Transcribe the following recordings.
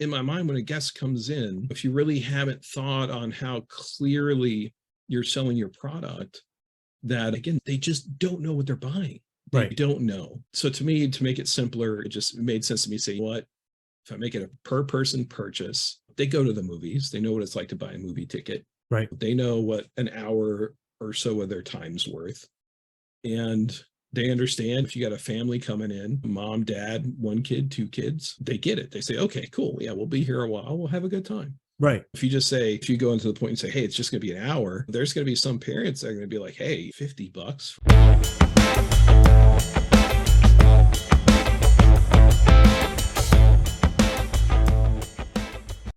In my mind, when a guest comes in, if you really haven't thought on how clearly you're selling your product, that again, they just don't know what they're buying. They don't know. So to me, to make it simpler, it just made sense to me saying, what, if I make it a per person purchase, they go to the movies, they know what it's like to buy a movie ticket. Right. They know what an hour or so of their time's worth. And they understand if you got a family coming in, mom, dad, one kid, two kids, they get it. They say, okay, cool. Yeah, we'll be here a while. We'll have a good time. Right. If you just say, if you go into the point and say, hey, it's just going to be an hour, there's going to be some parents that are going to be like, hey, $50.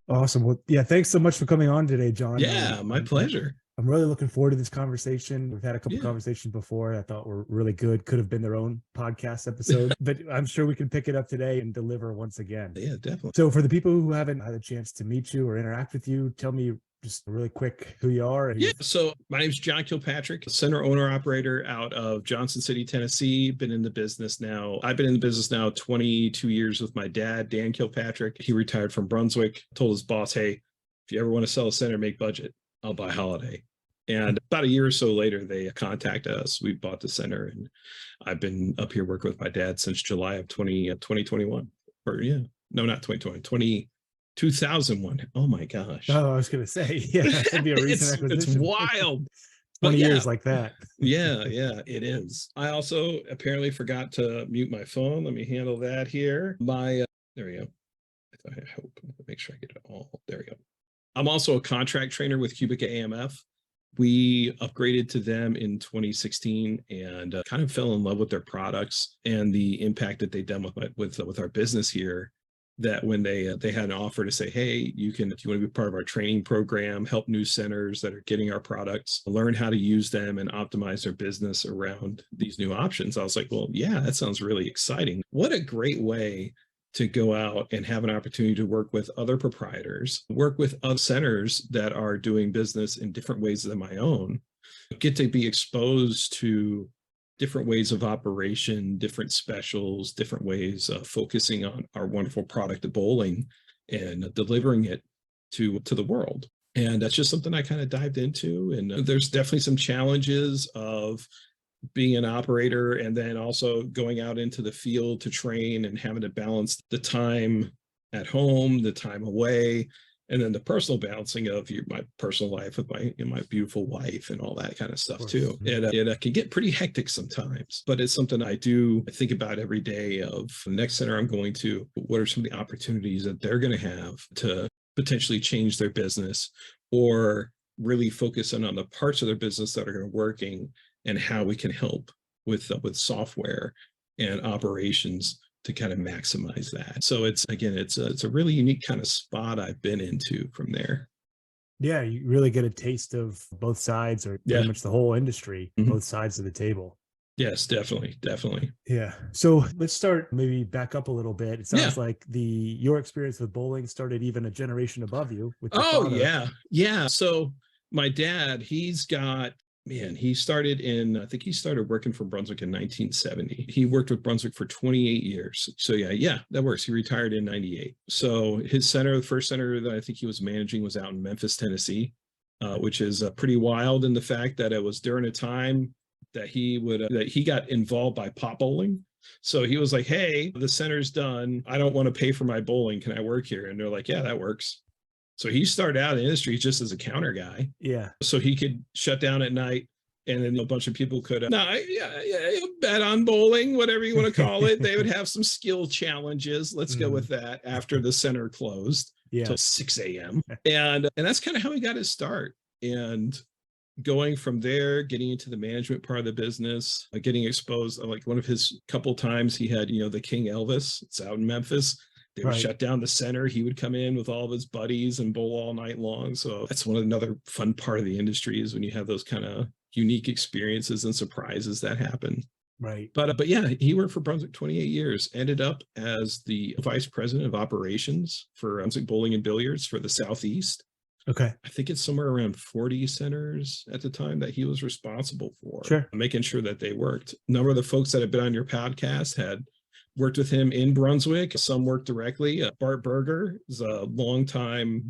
Awesome. Well, yeah, thanks so much for coming on today, John. Yeah, my pleasure. I'm really looking forward to this conversation. We've had a couple conversations before I thought were really good. Could have been their own podcast episode, but I'm sure we can pick it up today and deliver once again. Yeah, definitely. So for the people who haven't had a chance to meet you or interact with you, tell me just really quick who you are. Yeah, so my name's John Kilpatrick, center owner operator out of Johnson City, Tennessee. Been in the business now. I've been in the business now 22 years with my dad, Dan Kilpatrick. He retired from Brunswick, told his boss, hey, if you ever want to sell a center, make budget, I'll buy Holiday. And about a year or so later, they contacted us. We bought the center, and I've been up here working with my dad since July of 2021. Or yeah, no, not 2020, 2001. Oh my gosh. Oh, I was going to say, yeah, that'd be a recent acquisition. It's wild. 20 years like that. Yeah, it is. I also apparently forgot to mute my phone. Let me handle that here. There we go. I hope, make sure I get it all. There we go. I'm also a contract trainer with Cubica AMF. We upgraded to them in 2016 and kind of fell in love with their products and the impact that they've done with our business here. That when they had an offer to say, hey, if you want to be part of our training program, help new centers that are getting our products, learn how to use them and optimize their business around these new options. I was like, well, yeah, that sounds really exciting. What a great way to go out and have an opportunity to work with other proprietors, work with other centers that are doing business in different ways than my own, get to be exposed to different ways of operation, different specials, different ways of focusing on our wonderful product of bowling and delivering it to the world. And that's just something I kind of dived into. And there's definitely some challenges of being an operator and then also going out into the field to train and having to balance the time at home, the time away, and then the personal balancing of my personal life with my beautiful wife and all that kind of stuff too. It can get pretty hectic sometimes, but it's something I think about every day. Of the next center I'm going to, what are some of the opportunities that they're going to have to potentially change their business or really focus on the parts of their business that are going to working and how we can help with software and operations to kind of maximize that. So it's a really unique kind of spot I've been into from there. Yeah, you really get a taste of both sides, or pretty much the whole industry, both sides of the table. Yes, definitely. Yeah. So let's start, maybe back up a little bit. It sounds like your experience with bowling started even a generation above you. With your father. Yeah. So my dad, he started working for Brunswick in 1970. He worked with Brunswick for 28 years. So yeah, that works. He retired in 98. So his center, the first center that I think he was managing was out in Memphis, Tennessee, which is pretty wild in the fact that it was during a time that he got involved by pot bowling. So he was like, hey, the center's done. I don't want to pay for my bowling. Can I work here? And they're like, yeah, that works. So he started out in the industry just as a counter guy. Yeah. So he could shut down at night and then a bunch of people could bet on bowling, whatever you want to call it. They would have some skill challenges. Let's go with that after the center closed till 6 a.m. And that's kind of how he got his start. And going from there, getting into the management part of the business, getting exposed, like one of his couple times he had, the King Elvis. It's out in Memphis. They would shut down the center. He would come in with all of his buddies and bowl all night long. So that's another fun part of the industry, is when you have those kind of unique experiences and surprises that happen. Right. But yeah, he worked for Brunswick 28 years, ended up as the vice president of operations for Brunswick Bowling and Billiards for the Southeast. Okay. I think it's somewhere around 40 centers at the time that he was responsible for, making sure that they worked. A number of the folks that have been on your podcast had worked with him in Brunswick. Some worked directly. Bart Berger is a longtime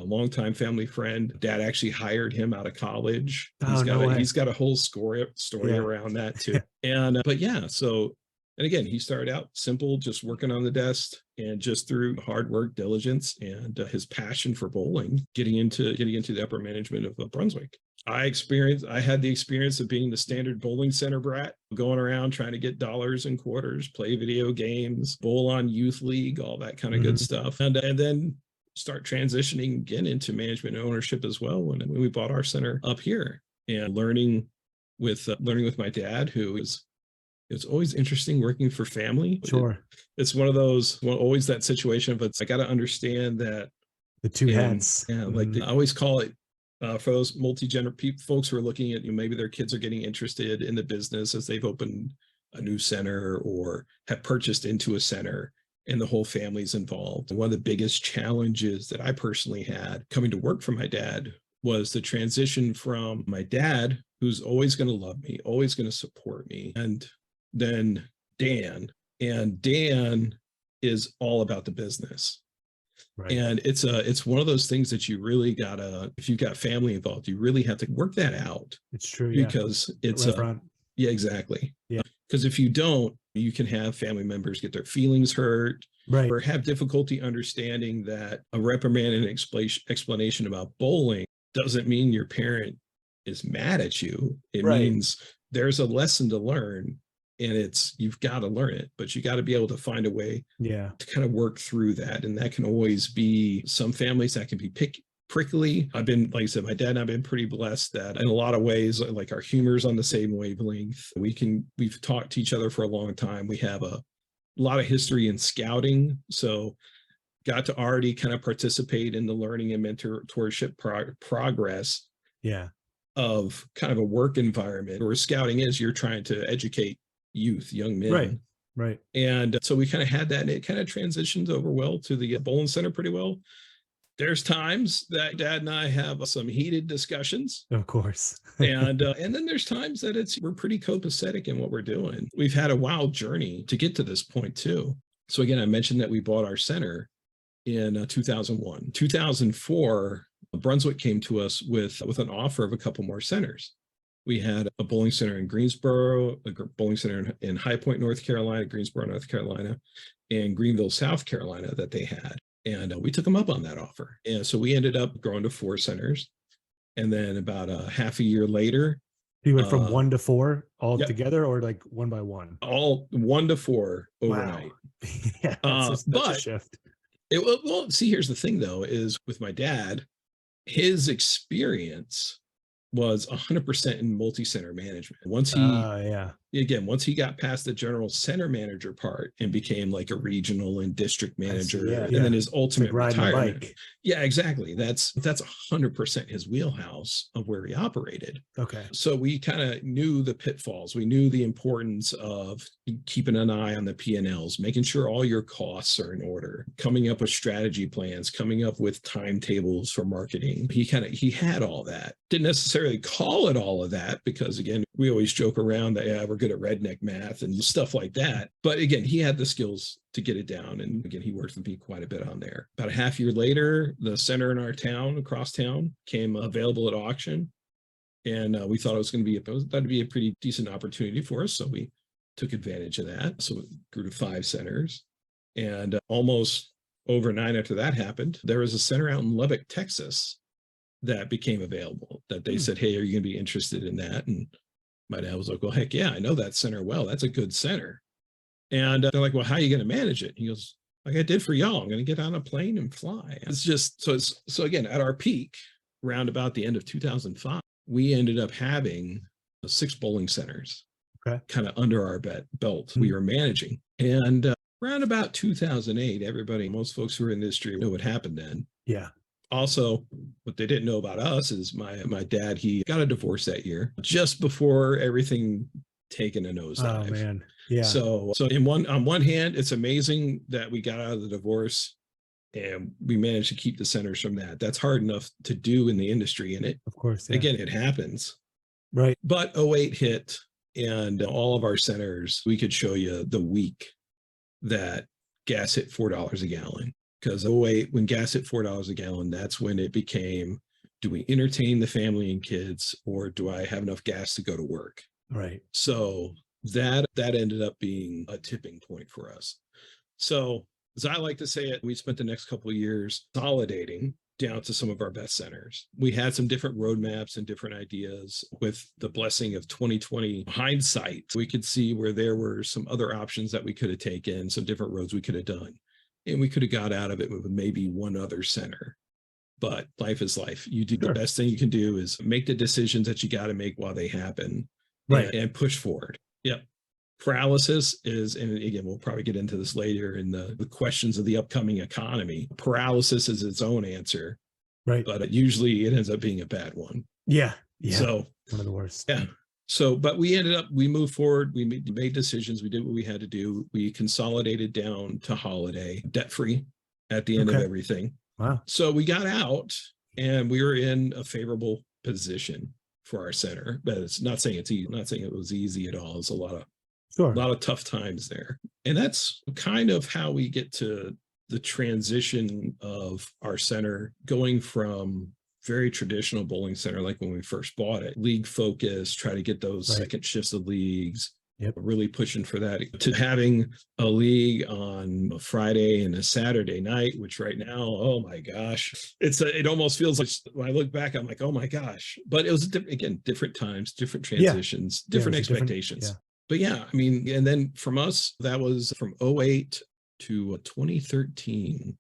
family friend. Dad actually hired him out of college. Oh, He's got a whole story Yeah. around that too. And but yeah, so and again, he started out simple, just working on the desk, and just through hard work, diligence, and his passion for bowling, getting into the upper management of Brunswick. I had the experience of being the standard bowling center brat, going around trying to get dollars and quarters, play video games, bowl on youth league, all that kind of good stuff. And then start transitioning again into management and ownership as well when we bought our center up here, and learning with my dad, who is, it's always interesting working for family. Sure. It's one of those, always that situation of I got to understand that the two hats. Yeah, like I always call it, for those multi-gener folks who are looking at, maybe their kids are getting interested in the business as they've opened a new center or have purchased into a center, and the whole family's involved. One of the biggest challenges that I personally had coming to work for my dad was the transition from my dad, who's always going to love me, always going to support me, and then Dan. And Dan is all about the business. Right. And it's one of those things that you really gotta, if you've got family involved, you really have to work that out. It's true. Because it's yeah, exactly. Yeah. Because if you don't, you can have family members get their feelings hurt, right, or have difficulty understanding that a reprimand and explanation about bowling doesn't mean your parent is mad at you. It means there's a lesson to learn, and you've got to learn it, but you got to be able to find a way to kind of work through that. And that can always be, some families that can be prickly. I've been, like I said, my dad and I've been pretty blessed that in a lot of ways, like our humor's on the same wavelength. We've talked to each other for a long time. We have a lot of history in scouting. So got to already kind of participate in the learning and mentorship progress of kind of a work environment where scouting is, you're trying to educate young men. Right. And so we kind of had that, and it kind of transitions over well to the bowling center pretty well. There's times that Dad and I have some heated discussions, of course. and then there's times that we're pretty copacetic in what we're doing. We've had a wild journey to get to this point too. So again, I mentioned that we bought our center in 2001. 2004, Brunswick came to us with an offer of a couple more centers. We had a bowling center in Greensboro, a bowling center in High Point, North Carolina, Greensboro, North Carolina, and Greenville, South Carolina that they had. And we took them up on that offer. And so we ended up growing to 4 centers. And then about a half a year later. You went from 1 to 4 all together, or like 1 by 1? All 1 to 4 overnight. Wow. Yeah, that's a shift. Well, see, here's the thing though, is with my dad, his experience was 100% in multi-center management. Once he got past the general center manager part and became like a regional and district manager, and then his ultimate retirement. Yeah, exactly. That's 100% his wheelhouse of where he operated. Okay. So we kind of knew the pitfalls. We knew the importance of keeping an eye on the P&Ls, making sure all your costs are in order, coming up with strategy plans, coming up with timetables for marketing. He had all that. Didn't necessarily call it all of that, because again, we always joke around that we're good at redneck math and stuff like that. But again, he had the skills to get it down. And again, he worked with me quite a bit on there. About a half year later, the center in our town, across town, came available at auction. And we thought that'd be a pretty decent opportunity for us. So we took advantage of that. So it grew to 5 centers. And almost overnight after that happened, there was a center out in Lubbock, Texas, that became available, that they said, hey, are you going to be interested in that? And my dad was like, well, heck yeah, I know that center well. That's a good center. And they're like, well, how are you going to manage it? He goes, like I did for y'all, I'm going to get on a plane and fly. It's just, so again, at our peak, around about the end of 2005, we ended up having 6 bowling centers kind of under our belt we were managing. And around about 2008, most folks who were in the industry know what happened then. Yeah. Also, what they didn't know about us is my dad, he got a divorce that year, just before everything taken a nosedive. Oh man. Yeah. So on one hand, it's amazing that we got out of the divorce and we managed to keep the centers from that. That's hard enough to do in the industry. And it, of course, again, it happens. Right. But 08 hit, and all of our centers, we could show you the week that gas hit $4 a gallon. Because '08, when gas hit $4 a gallon, that's when it became, do we entertain the family and kids, or do I have enough gas to go to work? Right. So that ended up being a tipping point for us. So as I like to say it, we spent the next couple of years consolidating down to some of our best centers. We had some different roadmaps and different ideas. With the blessing of 2020 hindsight, we could see where there were some other options that we could have taken, some different roads we could have done. And we could have got out of it with maybe one other center. But life is life. You do the best thing you can do is make the decisions that you got to make while they happen, right, and push forward. Yep. Paralysis is, and again, we'll probably get into this later in the questions of the upcoming economy. Paralysis is its own answer, right, but usually it ends up being a bad one. Yeah. So one of the worst. Yeah. So, but we moved forward. We made decisions. We did what we had to do. We consolidated down to Holiday, debt-free at the end of everything. Wow. So we got out and we were in a favorable position for our center, but it's not saying it's easy, not saying it was easy at all. It's a lot of tough times there. And that's kind of how we get to the transition of our center, going from very traditional bowling center, like when we first bought it, league focus, try to get those second shifts of leagues, really pushing for that, to having a league on a Friday and a Saturday night, which right now, oh my gosh, it almost feels like, when I look back, I'm like, oh my gosh. But it was, again, different times, different transitions, different expectations. But yeah, I mean, and then from us, that was from '08 to 2013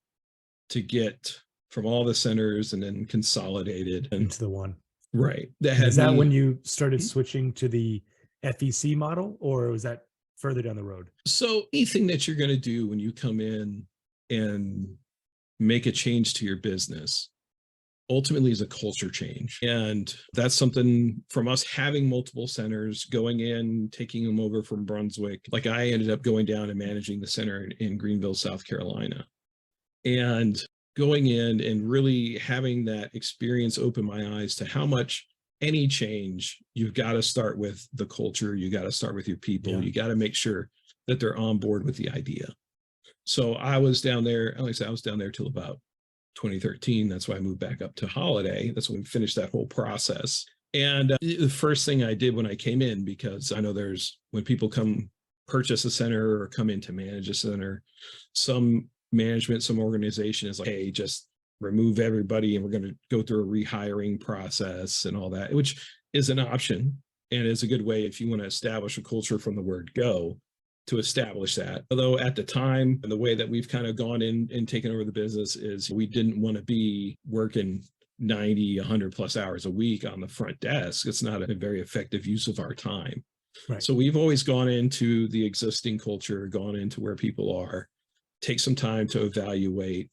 to get from all the centers and then consolidated into the one. Right. Is that when you started switching to the FEC model, or was that further down the road? So anything that you're going to do when you come in and make a change to your business ultimately is a culture change. And that's something from us having multiple centers, going in, taking them over from Brunswick. Like I ended up going down and managing the center in Greenville, South Carolina. And going in and really having that experience open my eyes to how much any change, you've got to start with the culture. You got to start with your people. You got to make sure that they're on board with the idea. So I was down there, like I said, I was down there till about 2013. That's why I moved back up to Holiday. That's when we finished that whole process. And the first thing I did when I came in, because I know when people come purchase a center or come in to manage a center, some management, some organization is like, hey, just remove everybody and we're going to go through a rehiring process and all that, which is an option and is a good way if you want to establish a culture from the word go to establish that. Although at the time, and the way that we've kind of gone in and taken over the business is we didn't want to be working 90, 100 plus hours a week on the front desk. It's not a very effective use of our time. Right. So we've always gone into the existing culture, gone into where people are, take some time to evaluate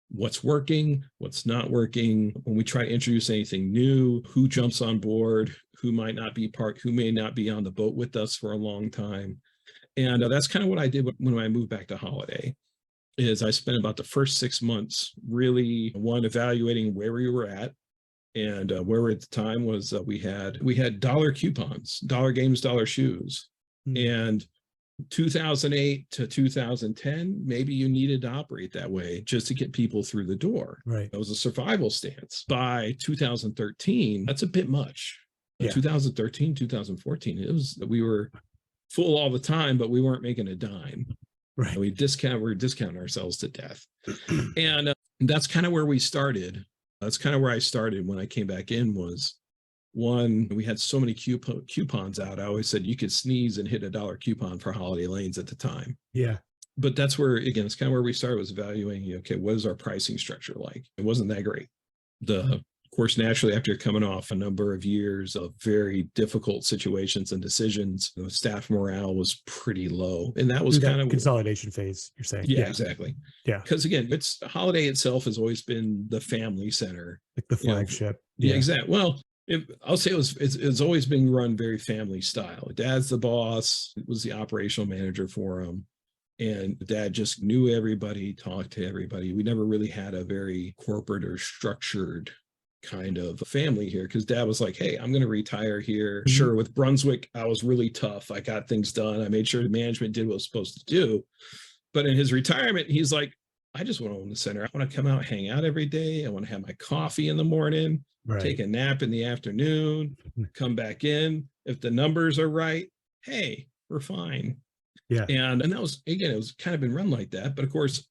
what's working, what's not working. When we try to introduce anything new, who jumps on board, who might not be who may not be on the boat with us for a long time. And that's kind of what I did when I moved back to Holiday, is I spent about the first 6 months really, evaluating where we were at. And where we at the time was we had dollar coupons, dollar games, dollar shoes. And 2008 to 2010, maybe you needed to operate that way just to get people through the door. Right. That was a survival stance. By 2013, that's a bit much. 2013, 2014, we were full all the time, but we weren't making a dime. Right. We were discounting ourselves to death. And that's kind of where we started. That's kind of where I started when I came back in. Was one, we had so many coupons out. I always said you could sneeze and hit a $1 coupon for Holiday Lanes at the time. Yeah. But that's where, again, it's kind of where we started, was evaluating, okay, what is our pricing structure like? It wasn't that great. Of course, naturally, after coming off a number of years of very difficult situations and decisions, staff morale was pretty low. And that was kind of consolidation phase, you're saying. Yeah, exactly. Yeah. Because again, Holiday itself has always been the family center. Like the flagship. Yeah, exactly. Well, I'll say it's always been run very family style. Dad's the boss, was the operational manager for him. And Dad just knew everybody, talked to everybody. We never really had a very corporate or structured kind of family here, because Dad was like, hey, I'm going to retire here. Sure, with Brunswick, I was really tough. I got things done. I made sure the management did what it was supposed to do. But in his retirement, he's like, I just want to own the center. I want to come out, hang out every day. I want to have my coffee in the morning, take a nap in the afternoon, come back in. If the numbers are right, hey, we're fine. Yeah. And that was, again, it was kind of been run like that. But of course,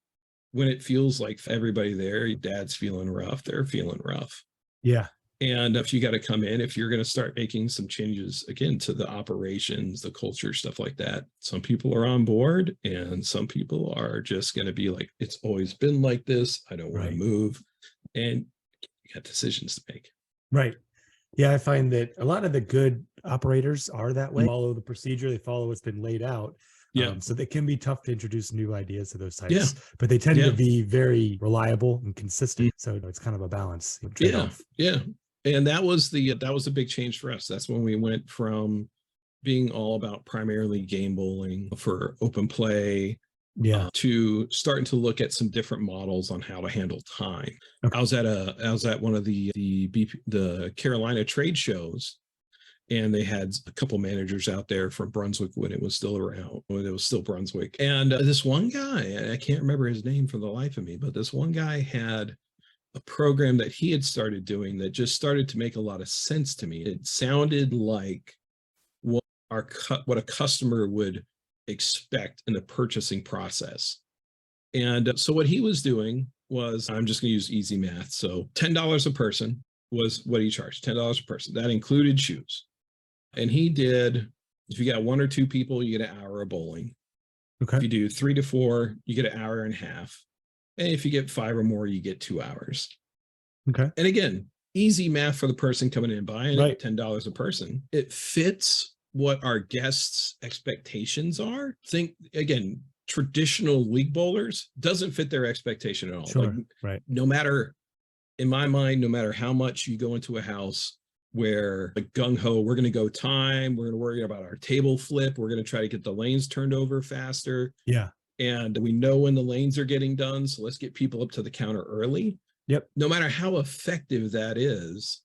when it feels like everybody there, your dad's feeling rough, they're feeling rough. Yeah. And if you got to come in, if you're going to start making some changes again to the operations, the culture, stuff like that, some people are on board and some people are just going to be like, it's always been like this. I don't want to move. And you got decisions to make. Right. Yeah. I find that a lot of the good operators are that way. Follow the procedure. They follow what's been laid out. Yeah. So they can be tough to introduce new ideas to those types, but they tend to be very reliable and consistent. So it's kind of a balance. Yeah. And that was the big change for us. That's when we went from being all about primarily game bowling for open play to starting to look at some different models on how to handle time. I was at one of the Carolina trade shows, and they had a couple managers out there from Brunswick when it was still around, when it was still Brunswick. And this one guy, I can't remember his name for the life of me, but this one guy had a program that he had started doing that just started to make a lot of sense to me. It sounded like what a customer would expect in the purchasing process. And so what he was doing was, I'm just going to use easy math. So $10 a person was what he charged, $10 a person. That included shoes. And he did, if you got 1 or 2 people, you get an hour of bowling. If you do 3 to 4, you get an hour and a half. And if you get 5 or more, you get 2 hours. And again, easy math for the person coming in and buying it, $10 a person. It fits what our guests' expectations are. Think, again, traditional league bowlers doesn't fit their expectation at all. No matter, in my mind, no matter how much you go into a house where like gung-ho, we're going to go time, we're going to worry about our table flip, we're going to try to get the lanes turned over faster. And we know when the lanes are getting done, so let's get people up to the counter early. No matter how effective that is,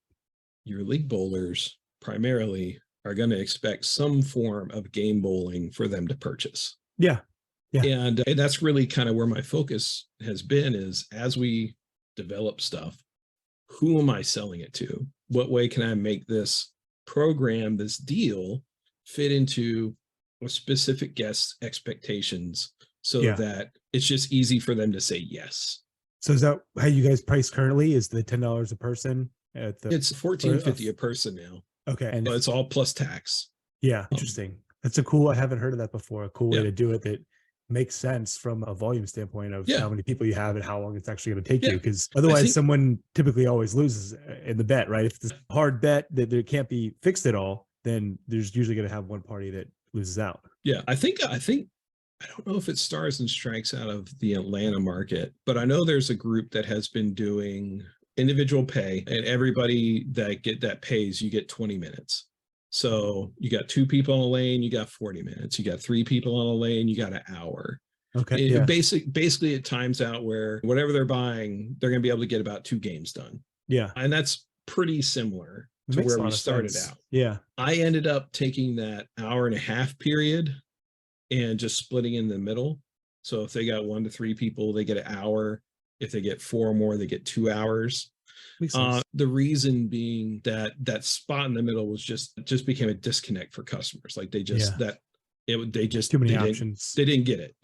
your league bowlers primarily are going to expect some form of game bowling for them to purchase. And that's really kind of where my focus has been, is as we develop stuff, who am I selling it to? What way can I make this program, this deal, fit into a specific guest's expectations, so that it's just easy for them to say yes. So is that how you guys price currently? Is the $10 a person? It's $14.50 a person now. And but it's all plus tax. Interesting. That's a cool, I haven't heard of that before. A cool way to do it that makes sense from a volume standpoint of how many people you have and how long it's actually going to take you. Because otherwise someone typically always loses in the bet, right? If it's a hard bet that there can't be fixed at all, then there's usually going to have one party that loses out. I think I don't know if it Stars and Strikes out of the Atlanta market, but I know there's a group that has been doing individual pay, and everybody that pays, you get 20 minutes. So you got 2 people on a lane, you got 40 minutes. You got 3 people on a lane, you got an hour. Basically it times out where whatever they're buying, they're going to be able to get about 2 games done. And that's pretty similar to where we started out. I ended up taking that hour and a half period and just splitting in the middle. So if they got 1 to 3 people, they get an hour. If they get 4 or more, they get 2 hours. The reason being that spot in the middle was just became a disconnect for customers. Like they just too many options. They didn't get it.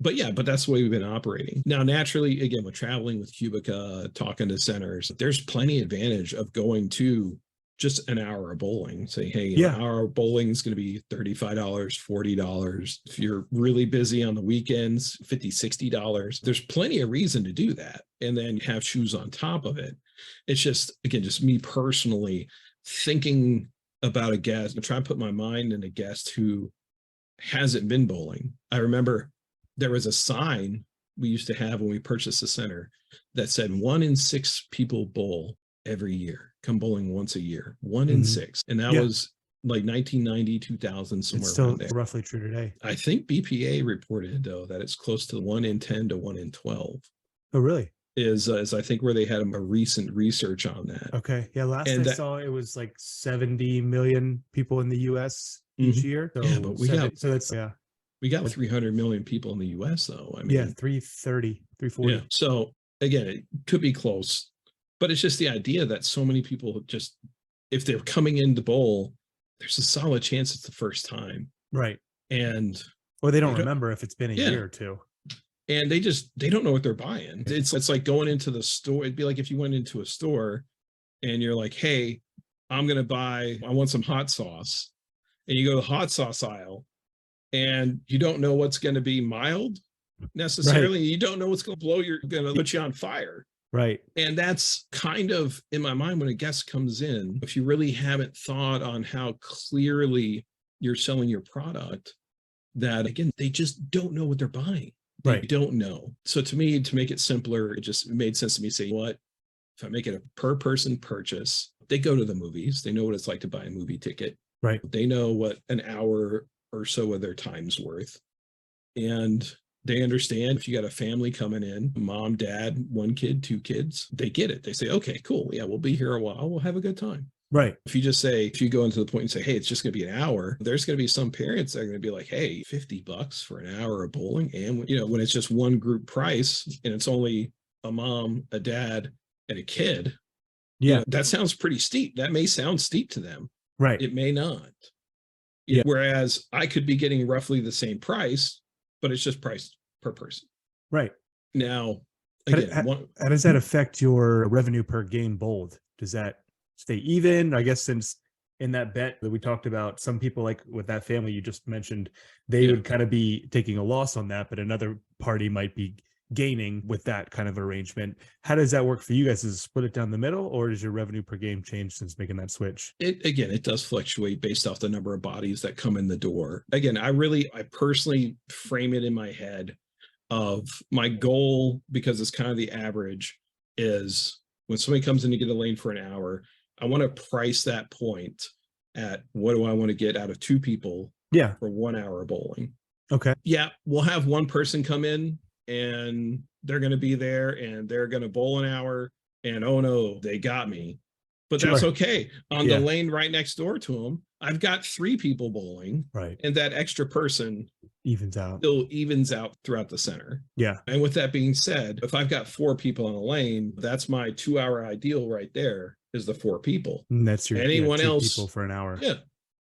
But that's the way we've been operating. Now, naturally, again, with traveling with Cubica, talking to centers, there's plenty of advantage of going to just an hour of bowling. Say, hey, an hour of bowling is going to be $35, $40. If you're really busy on the weekends, $50, $60. There's plenty of reason to do that. And then have shoes on top of it. It's just, again, just me personally thinking about a guest and trying to put my mind in a guest who hasn't been bowling. I remember there was a sign we used to have when we purchased the center that said 1 in 6 people bowl every year, come bowling once a year, 1 in 6. And that was like 1990, 2000, somewhere it's still around there. Roughly true today. I think BPA reported though that it's close to 1 in 10 to 1 in 12. Oh, really? Is I think where they had a recent research on that. Last I saw it was like 70 million people in the US each year. So but we got We got 300 million people in the US though. I mean, yeah, 330, 340. Yeah. So again, it could be close, but it's just the idea that so many people just, if they're coming in to bowl, there's a solid chance it's the first time. Right. And or they don't remember if it's been a Yeah. year or two. And they don't know what they're buying. It's like going into the store. It'd be like if you went into a store and you're like, hey, I want some hot sauce. And you go to the hot sauce aisle and you don't know what's going to be mild necessarily. Right. You don't know what's going to put you on fire. Right. And that's kind of in my mind when a guest comes in, if you really haven't thought on how clearly you're selling your product, that again, they just don't know what they're buying. They don't know. So to me, to make it simpler, it just made sense to me say, what, if I make it a per person purchase, they go to the movies, they know what it's like to buy a movie ticket. Right. They know what an hour or so of their time's worth. And they understand if you got a family coming in, mom, dad, one kid, two kids, they get it. They say, okay, cool. Yeah, we'll be here a while. We'll have a good time. Right. If you go into the point and say, hey, it's just going to be an hour, there's going to be some parents that are going to be like, hey, $50 for an hour of bowling. And, when it's just one group price and it's only a mom, a dad, and a kid. Yeah. That sounds pretty steep. That may sound steep to them. Right. It may not. Yeah. Whereas I could be getting roughly the same price, but it's just priced per person. Right. Now, again, how does that affect your revenue per game bowled? Does that stay even? I guess since in that bet that we talked about, some people like with that family you just mentioned, they would kind of be taking a loss on that, but another party might be gaining with that kind of arrangement. How does that work for you guys? Is it split it down the middle, or does your revenue per game change since making that switch? It does fluctuate based off the number of bodies that come in the door. Again, I personally frame it in my head of my goal, because it's kind of the average, is when somebody comes in to get a lane for an hour, I want to price that point at what do I want to get out of two people for 1 hour of bowling. Okay. Yeah, we'll have one person come in and they're going to be there and they're going to bowl an hour and oh no, they got me. But that's okay. On the lane right next door to them, I've got 3 people bowling. Right. And that extra person still evens out throughout the center. Yeah. And with that being said, if I've got 4 people on a lane, that's my 2 hour ideal right there, is the 4 people. And that's your anyone else people for an hour. Yeah.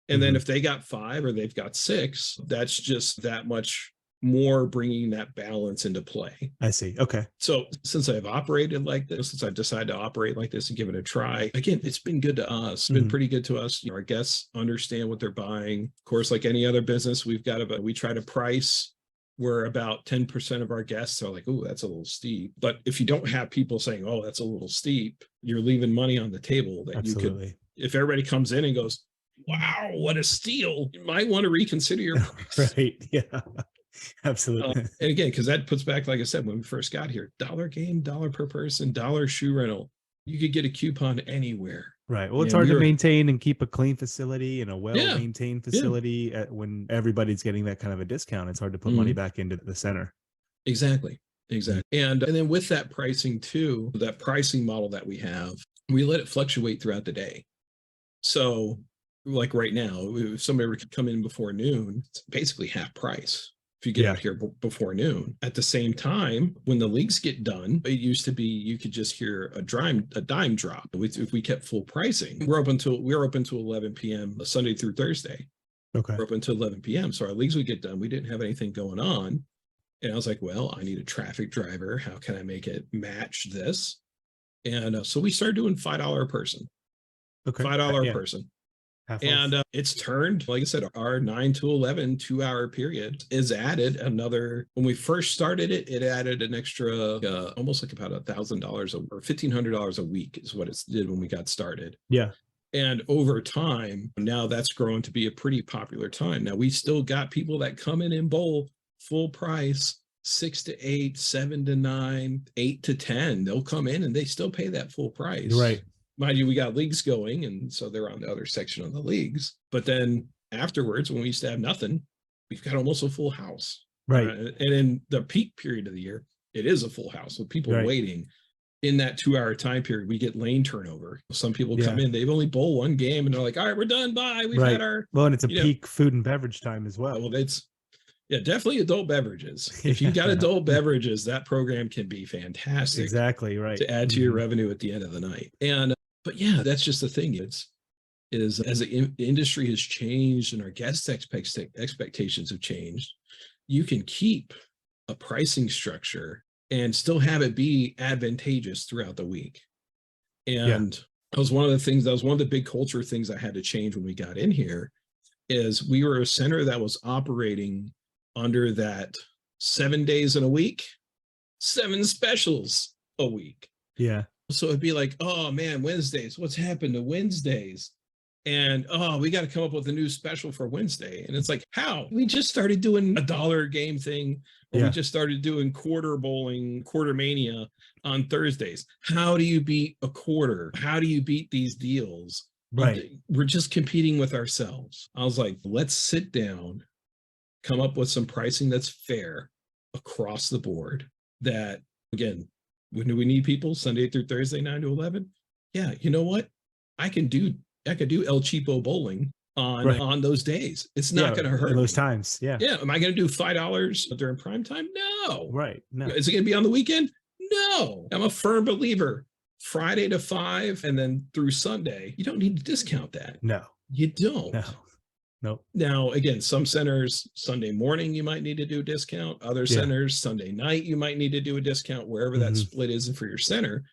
And then if they got 5 or they've got 6, that's just that much more bringing that balance into play. I see. Okay. So since I've operated like this, since I've decided to operate like this and give it a try, again, it's been good to us. It's been pretty good to us. Our guests understand what they're buying. Of course, like any other business, we try to price where about 10% of our guests are like, oh, that's a little steep. But if you don't have people saying, oh, that's a little steep, you're leaving money on the table that you could, if everybody comes in and goes, wow, what a steal, you might want to reconsider your price. Right. Yeah. Absolutely. And again, because that puts back, like I said, when we first got here, $1 game, $1 per person, $1 shoe rental. You could get a coupon anywhere. Right. Well, it's hard to maintain and keep a clean facility and a well-maintained facility when everybody's getting that kind of a discount. It's hard to put money back into the center. Exactly. And then with that pricing too, that pricing model that we have, we let it fluctuate throughout the day. So like right now, if somebody were to come in before noon, it's basically half price. If you get out here before noon. At the same time, when the leagues get done, it used to be you could just hear a dime drop. If we kept full pricing, we're open to 11 p.m. Sunday through Thursday. Okay. We're open to 11 p.m. So our leagues would get done. We didn't have anything going on. And I was like, well, I need a traffic driver. How can I make it match this? And so we started doing $5 a person. Okay. $5 a person. And it's turned, like I said, our 9 to 11 2-hour period is added another. When we first started it added an extra almost like about $1,000 or $1,500 a week is what it did when we got started. Yeah. And over time, now that's grown to be a pretty popular time. Now we still got people that come in and bowl full price, 6 to 8, 7 to 9, 8 to 10. They'll come in and they still pay that full price. Right. Mind you, we got leagues going, and so they're on the other section of the leagues. But then afterwards, when we used to have nothing, we've got almost a full house. Right. And in the peak period of the year, it is a full house with people waiting. In that 2-hour time period, we get lane turnover. Some people come in, they've only bowled 1 game, and they're like, all right, we're done. Bye. We've had our... Well, and it's a peak food and beverage time as well. Well, Yeah, definitely adult beverages. If you got adult beverages, that program can be fantastic. Exactly right. To add to your revenue at the end of the night. And but yeah, that's just the thing. Is as the industry has changed and our guest expectations have changed, you can keep a pricing structure and still have it be advantageous throughout the week. And that was one of the big culture things I had to change when we got in here, is we were a center that was operating under that 7 days in a week, 7 specials a week. Yeah. So it'd be like, oh man, Wednesdays, what's happened to Wednesdays? And oh, we got to come up with a new special for Wednesday. And it's like, how? We just started doing a dollar game thing, or we just started doing quarter bowling, quarter mania on Thursdays. How do you beat a quarter? How do you beat these deals? Right. We're just competing with ourselves. I was like, let's sit down, come up with some pricing that's fair across the board. That, again, when do we need people? Sunday through Thursday, 9 to 11? Yeah, you know what? I could do El Cheapo bowling on those days. It's not going to hurt those me. times. Yeah. Yeah. Am I going to do $5 during prime time? No. Right. No. Is it going to be on the weekend? No. I'm a firm believer. Friday to 5 and then through Sunday, you don't need to discount that. No. You don't. No. Nope. Now, again, some centers, Sunday morning, you might need to do a discount. Other centers, Sunday night, you might need to do a discount, wherever that split is for your center.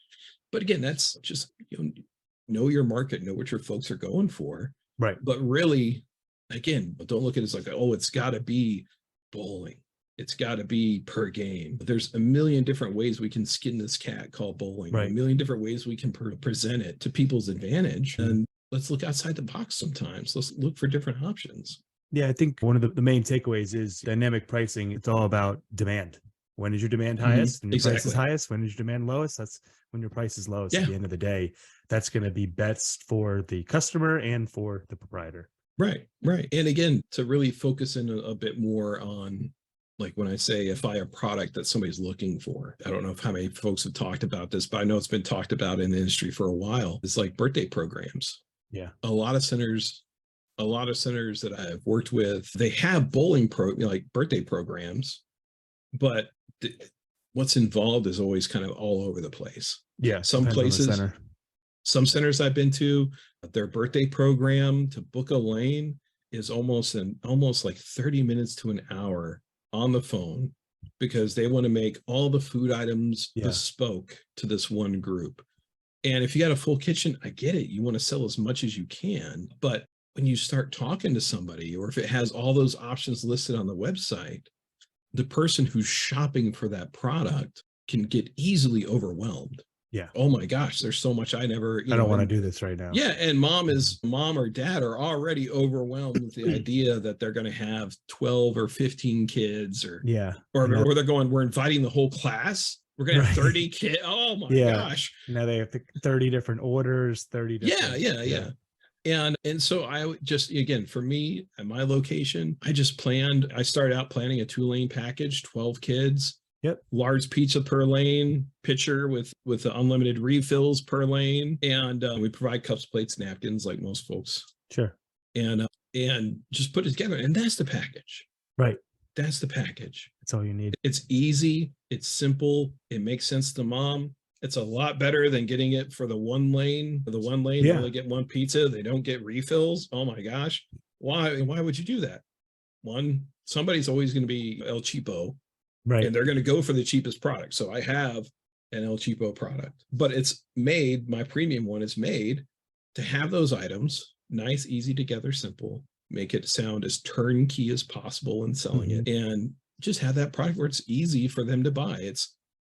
But again, that's just, know your market, know what your folks are going for. Right. But really, again, don't look at it as like, oh, it's got to be bowling. It's got to be per game. There's a million different ways we can skin this cat called bowling. Right. A million different ways we can present it to people's advantage. And let's look outside the box sometimes. Let's look for different options. Yeah, I think one of the main takeaways is dynamic pricing. It's all about demand. When is your demand highest? When your price is highest? When is your demand lowest? That's when your price is lowest. At the end of the day, that's going to be best for the customer and for the proprietor. Right, right. And again, to really focus in a bit more on, like when I say if I have a product that somebody's looking for, I don't know how many folks have talked about this, but I know it's been talked about in the industry for a while. It's like birthday programs. Yeah. A lot of centers that I've worked with, they have bowling like birthday programs, but what's involved is always kind of all over the place. Yeah. Some places, some centers I've been to, their birthday program to book a lane is almost like 30 minutes to an hour on the phone, because they want to make all the food items bespoke to this one group. And if you got a full kitchen, I get it. You want to sell as much as you can. But when you start talking to somebody, or if it has all those options listed on the website, the person who's shopping for that product can get easily overwhelmed. Yeah. Oh my gosh, there's so much I don't want to do this right now. Yeah. And mom or dad are already overwhelmed with the idea that they're going to have 12 or 15 kids or they're going, we're inviting the whole class. We're going to have 30 kids. Oh my gosh. Now they have 30 different orders, 30 different. Yeah. And so I would just, again, for me at my location, I started out planning a 2-lane package, 12 kids. Yep. Large pizza per lane, pitcher with unlimited refills per lane. And we provide cups, plates, napkins like most folks. Sure. And just put it together. And that's the package. Right. That's the package. That's all you need. It's easy. It's simple. It makes sense to mom. It's a lot better than getting it for the one lane. For the one lane, they only get one pizza. They don't get refills. Oh my gosh. Why would you do that? One, somebody's always going to be El Cheapo. Right. And they're going to go for the cheapest product. So I have an El Cheapo product, but my premium one is made to have those items nice, easy together, simple, make it sound as turnkey as possible in selling it, and just have that product where it's easy for them to buy.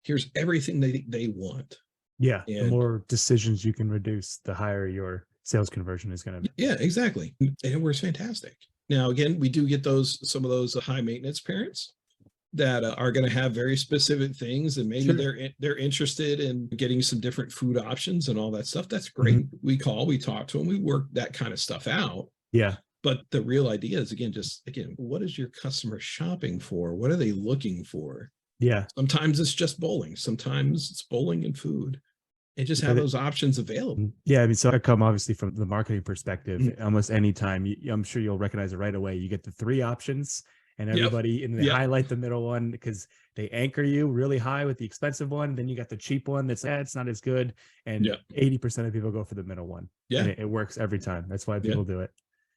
Here's everything they want. Yeah. And the more decisions you can reduce, the higher your sales conversion is going to be. Yeah, exactly. And it works fantastic. Now, again, we do get some of those high maintenance parents that are going to have very specific things, and maybe they're interested in getting some different food options and all that stuff. That's great. We talk to them, we work that kind of stuff out. Yeah. But the real idea is, again, what is your customer shopping for? What are they looking for? Yeah. Sometimes it's just bowling. Sometimes it's bowling and food. And just have those options available. Yeah. I mean, so I come obviously from the marketing perspective. Almost any time, I'm sure you'll recognize it right away. You get the 3 options, and everybody, and they highlight the middle one because they anchor you really high with the expensive one. Then you got the cheap one that's it's not as good. And 80% of people go for the middle one. Yeah. And it works every time. That's why people do it.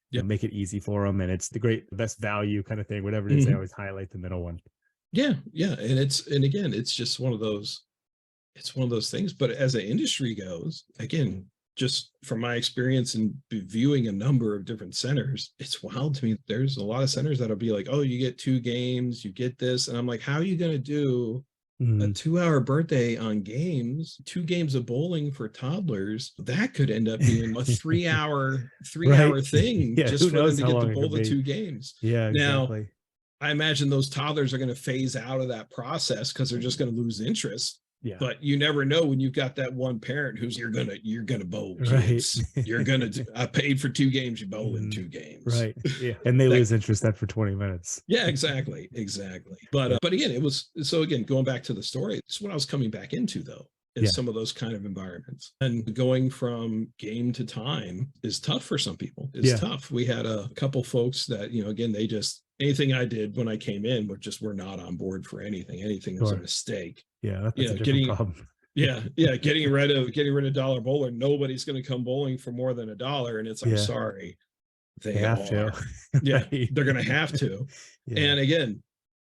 Yeah. Make it easy for them. And it's the best value kind of thing. Whatever it is, they always highlight the middle one. Yeah. Yeah. And again, it's just one of those things. But as the industry goes, again, just from my experience in viewing a number of different centers, it's wild to me. There's a lot of centers that'll be like, oh, you get 2 games, you get this. And I'm like, how are you going to do a 2-hour birthday on games, 2 games of bowling for toddlers? That could end up being a 3-hour thing just for them to get to bowl the 2 games. Yeah, exactly. Now, I imagine those toddlers are going to phase out of that process because they're just going to lose interest. Yeah. But you never know when you've got that one parent who's you're gonna bowl kids. You're gonna I paid for 2 games, you bowl in 2 games. Right. Yeah. And they lose interest after 20 minutes. Yeah, exactly. But again, it was going back to the story. It's what I was coming back into though, is some of those kind of environments. And going from game to time is tough for some people. It's tough. We had a couple folks that, again, they just anything I did when I came in were not on board for anything. Anything was a mistake. Yeah, that's a different problem. Getting rid of dollar bowler. Nobody's going to come bowling for more than $1, and it's like, sorry, they have to. They're going to have to. And again,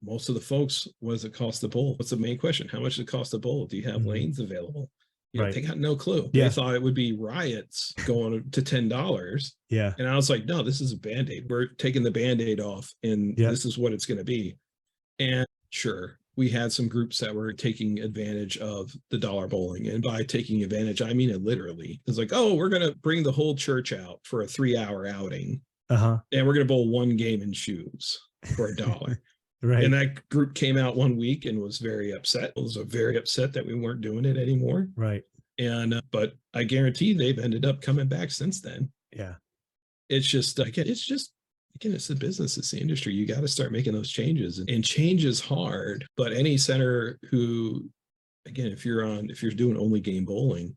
most of the folks, what does it cost to bowl? What's the main question? How much does it cost to bowl? Do you have lanes available? They got no clue. They thought it would be riots going to $10. Yeah. And I was like, no, this is a Band-Aid. We're taking the Band-Aid off, and this is what it's going to be. And sure, we had some groups that were taking advantage of the dollar bowling. And by taking advantage, I mean it literally. It's like, oh, we're going to bring the whole church out for a 3-hour outing. And we're going to bowl 1 game in shoes for $1. Right. And that group came out one week and was very upset. Was very upset that we weren't doing it anymore. Right. And but I guarantee they've ended up coming back since then. Yeah. It's just it's the business, it's the industry. You got to start making those changes, and change is hard. But any center who, again, if you're doing only game bowling,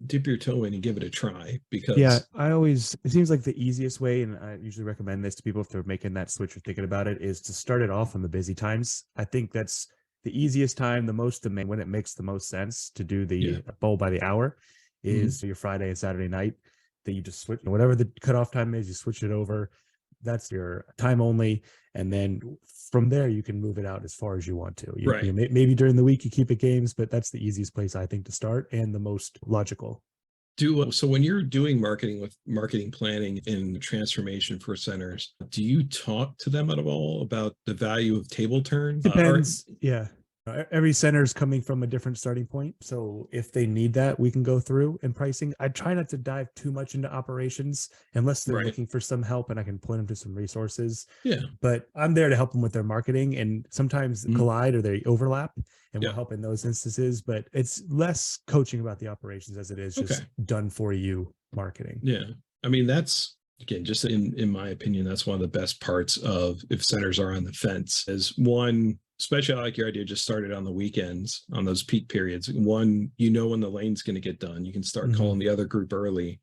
dip your toe in and give it a try, because it seems like the easiest way, and I usually recommend this to people if they're making that switch or thinking about it, is to start it off on the busy times. I think that's the easiest time, the most demand, when it makes the most sense to do the bowl by the hour is your Friday and Saturday night, that you just switch whatever the cutoff time is, you switch it over. That's your time only. And then from there, you can move it out as far as you want to. Maybe during the week you keep it games, but that's the easiest place, I think, to start, and the most logical. So when you're doing marketing planning and transformation for centers, do you talk to them at all about the value of table turns? Depends. Every center is coming from a different starting point. So if they need that, we can go through and pricing. I try not to dive too much into operations unless they're looking for some help and I can point them to some resources. Yeah. But I'm there to help them with their marketing, and sometimes collide or they overlap, and we'll help in those instances. But it's less coaching about the operations as it is just done for you marketing. Yeah. I mean, that's, again, just in my opinion, that's one of the best parts of if centers are on the fence, is one, especially I like your idea, just started on the weekends, on those peak periods. One, when the lane's going to get done, you can start calling the other group early.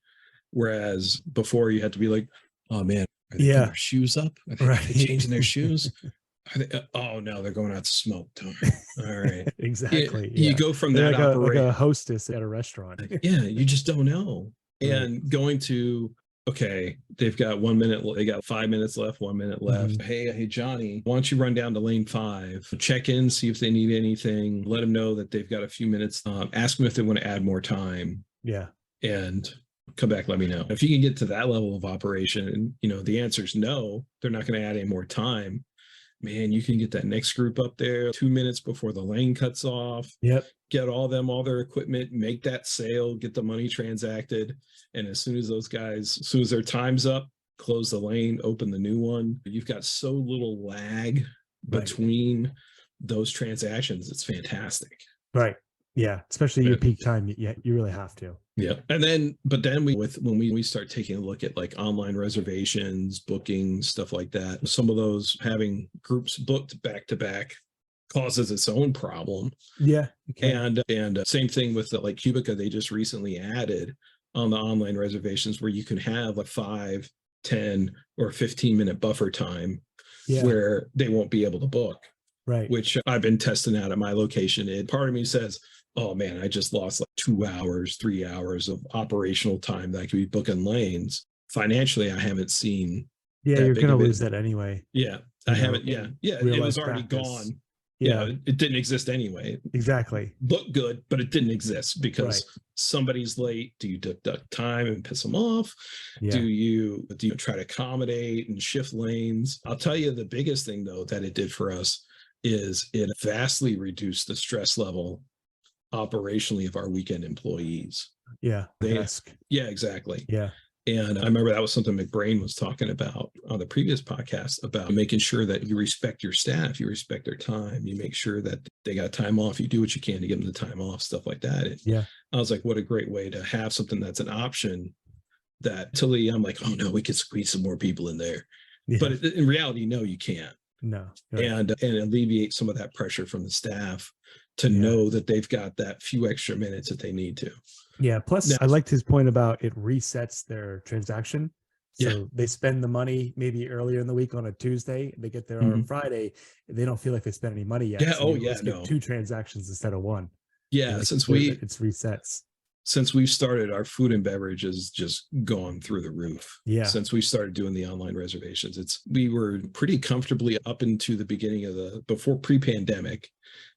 Whereas before you had to be like, oh man, are they putting their shoes up? Are they changing their shoes? Oh no, they're going out to smoke. All right. Exactly. You go from that like a hostess at a restaurant. You just don't know. And going to, okay, they've got 1 minute, they got 5 minutes left, 1 minute left. Hey, Johnny, why don't you run down to lane 5, check in, see if they need anything, let them know that they've got a few minutes, ask them if they want to add more time. Yeah. And come back, let me know. If you can get to that level of operation and, the answer is no, they're not going to add any more time. Man, you can get that next group up there 2 minutes before the lane cuts off. Yep. Get all their equipment, make that sale, get the money transacted. And as soon as their time's up, close the lane, open the new one. You've got so little lag between those transactions. It's fantastic. Right. Yeah. Especially your peak time. Yeah. You really have to. Yeah. And then, when we start taking a look at like online reservations, bookings, stuff like that, some of those having groups booked back to back causes its own problem. Yeah. Okay. And same thing with like Cubica, they just recently added on the online reservations where you can have a 5, 10, or 15 minute buffer time where they won't be able to book. Right. Which I've been testing out at my location. And part of me says, oh man, I just lost like 2 hours, 3 hours of operational time that I could be booking lanes. Financially, I haven't seen. Yeah, you're going to lose that anyway. Yeah, I haven't. Yeah, it was already gone. Yeah, it didn't exist anyway. Exactly. Looked good, but it didn't exist because somebody's late. Do you deduct time and piss them off? Yeah. Do you try to accommodate and shift lanes? I'll tell you the biggest thing though that it did for us is it vastly reduced the stress level operationally of our weekend employees. Yeah. Yeah, exactly. Yeah. And I remember that was something McBrain was talking about on the previous podcast about making sure that you respect your staff, you respect their time, you make sure that they got time off, you do what you can to give them the time off, stuff like that. And I was like, what a great way to have something that's an option that until I'm like, oh no, we could squeeze some more people in there. Yeah. But in reality, no, you can't. No. And alleviate some of that pressure from the staff to know that they've got that few extra minutes that they need to. Yeah. Plus, I liked his point about it resets their transaction. So they spend the money maybe earlier in the week on a Tuesday. They get there on Friday. They don't feel like they spent any money yet. Yeah. So get 2 transactions instead of 1. Yeah. Like it's resets. Since we've started, our food and beverage has just gone through the roof. Yeah. Since we started doing the online reservations, we were pretty comfortably up into the beginning of before pre-pandemic.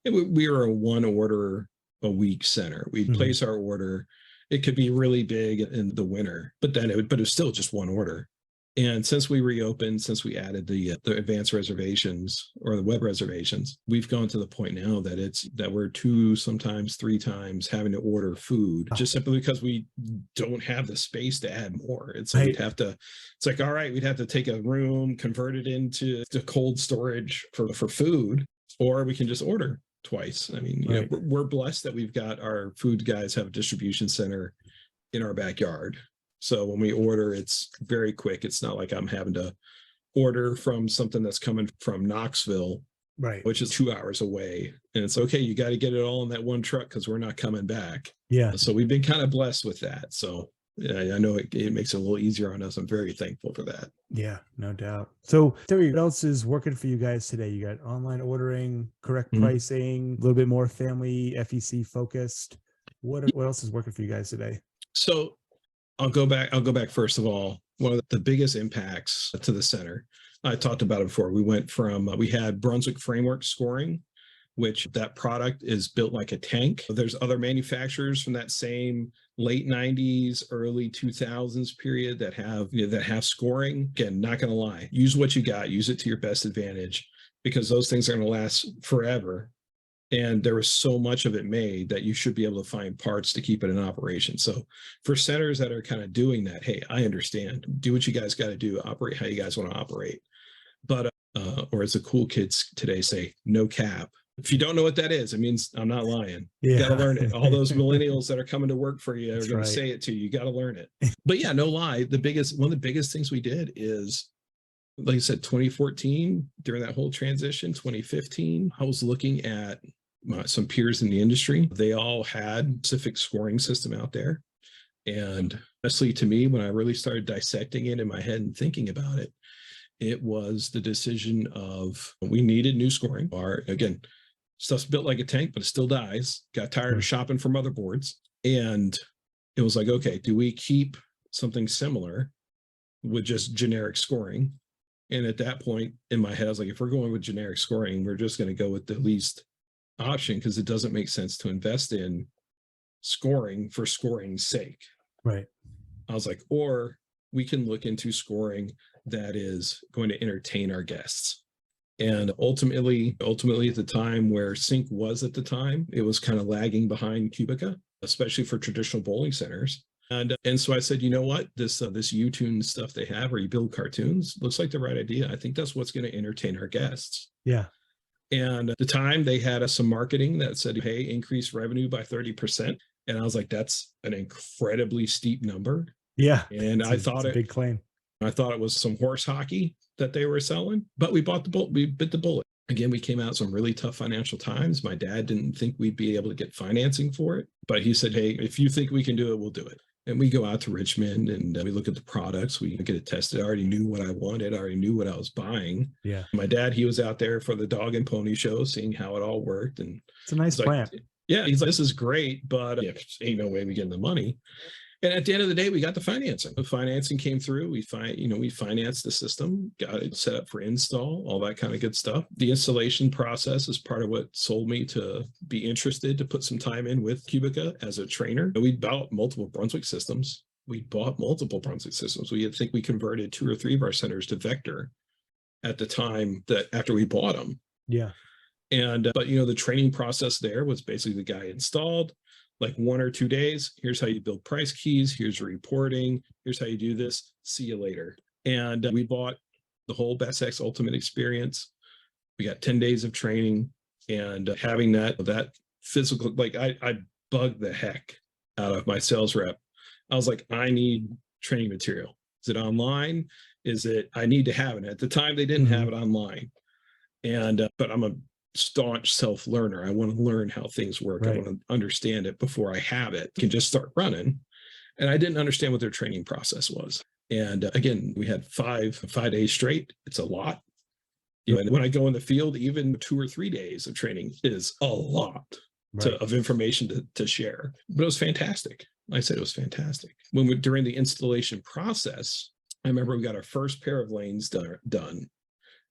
We were a 1 order a week center. We'd place our order. It could be really big in the winter, but it was still just 1 order. And since we reopened, since we added the advanced reservations or the web reservations, we've gone to the point now that we're 2, sometimes 3 times having to order food just simply because we don't have the space to add more. It's like all right, we'd have to take a room, convert it into cold storage for food, or we can just order twice. I mean, we're blessed that we've got our food guys have a distribution center in our backyard. So when we order, it's very quick. It's not like I'm having to order from something that's coming from Knoxville, which is 2 hours away. And it's okay, you got to get it all in that one truck because we're not coming back. Yeah. So we've been kind of blessed with that. So I know it makes it a little easier on us. I'm very thankful for that. Yeah, no doubt. So Terry, what else is working for you guys today? You got online ordering, correct pricing, a little bit more family FEC focused. What else is working for you guys today? So I'll go back first of all. One of the biggest impacts to the center, I talked about it before. We went from, we had Brunswick framework scoring, which that product is built like a tank. There's other manufacturers from that same late 90s, early 2000s period that have scoring. Again, not going to lie, use what you got, use it to your best advantage, because those things are going to last forever. And there was so much of it made that you should be able to find parts to keep it in operation. So for centers that are kind of doing that, hey, I understand. Do what you guys got to do. Operate how you guys want to operate. But, or as the cool kids today say, no cap. If you don't know what that is, it means I'm not lying. You got to learn it. All those millennials that are coming to work for you are going to say it to you. You got to learn it. But yeah, no lie. One of the biggest things we did is, like I said, 2014, during that whole transition, 2015, I was looking at some peers in the industry. They all had specific scoring system out there. And honestly, to me, when I really started dissecting it in my head and thinking about it, it was the decision of we needed new scoring. Again, stuff's built like a tank, but it still dies. Got tired of shopping for motherboards. And it was like, okay, do we keep something similar with just generic scoring? And at that point in my head, I was like, if we're going with generic scoring, we're just going to go with the least option, because it doesn't make sense to invest in scoring for scoring's sake. Right. I was like, or we can look into scoring that is going to entertain our guests. And ultimately at the time where Sync was at the time, it was kind of lagging behind Cubica, especially for traditional bowling centers. And so I said, you know what, this Utune stuff they have where you build cartoons looks like the right idea. I think that's what's going to entertain our guests. Yeah. And at the time they had some marketing that said, hey, increase revenue by 30%. And I was like, that's an incredibly steep number. Yeah. And I thought it's a big claim. I thought it was some horse hockey that they were selling, but we bit the bullet. Again, we came out some really tough financial times. My dad didn't think we'd be able to get financing for it, but he said, hey, if you think we can do it, we'll do it. And we go out to Richmond and we look at the products. We get it tested. I already knew what I wanted. I already knew what I was buying. Yeah. My dad, he was out there for the dog and pony show, seeing how it all worked. And it's a nice plant. Yeah, he's like, this is great, but ain't no way we getting the money. And at the end of the day, we got the financing. The financing came through. We financed the system, got it set up for install, all that kind of good stuff. The installation process is part of what sold me to be interested to put some time in with Cubica as a trainer. We bought multiple Brunswick systems. We think we converted 2 or 3 of our centers to Vector at the time that after we bought them. Yeah. And but the training process there was basically the guy installed, like 1 or 2 days. Here's how you build price keys. Here's your reporting. Here's how you do this. See you later. And we bought the whole BestX Ultimate experience. We got 10 days of training, and having that physical, like I bugged the heck out of my sales rep. I was like, I need training material. Is it online? I need to have it. At the time, they didn't have it online. And, but I'm a staunch self-learner. I want to learn how things work. Right. I want to understand it before I have it. I can just start running. And I didn't understand what their training process was. And again, we had 5 days straight. It's a lot. And when I go in the field, even 2 or 3 days of training is a lot of information to share. But it was fantastic. Like I said, it was fantastic. During the installation process, I remember we got our first pair of lanes done,